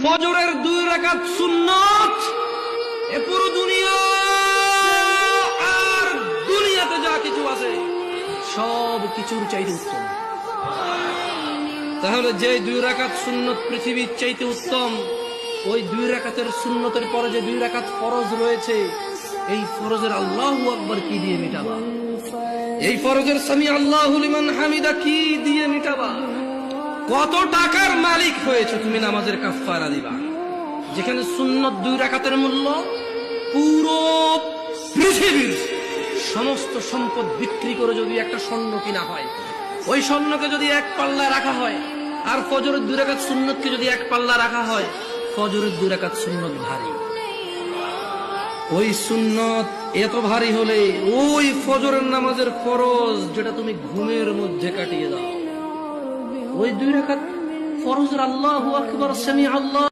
ফজরের 2 রাকাত সুন্নাত এ পুরো দুনিয়া আর দুনিয়াতে যা কিছু আছে সব কিছুর চাইতে উত্তম। তাহলে যে 2 রাকাত সুন্নত পৃথিবীর চাইতে উত্তম, ওই 2 রাকাতের সুন্নতের পরে যে 2 রাকাত ফরজ রয়েছে, এই ফরজের আল্লাহু আকবার কি দিয়ে মিটাবা? এই ফরজের সামি আল্লাহু লিমান হামিদা কি দিয়ে মিটাবা? কত টাকার মালিক হয়েছে তুমি নামাজের কাফারা দিবা? যেখানে সুন্নত 2 রাকাতের মূল্য পুরো পৃথিবীর সমস্ত সম্পদ বিক্রি করে যদি একটা স্বর্ণ কিনা হয়, ওই স্বর্ণকে যদি এক পাল্লা রাখা হয়, আর ফজরের 2 রাকাত সুন্নতকে যদি এক পাল্লা রাখা হয়, ফজরের 2 রাকাত সুন্নত ভারী। ওই সুন্নত এত ভারী হলে ওই ফজরের নামাজের ফরজ যেটা তুমি ঘুমের মধ্যে কাটিয়ে দাও, ওই 2 রাকাত ফরজের আল্লাহু আকবার সামি আল্লাহ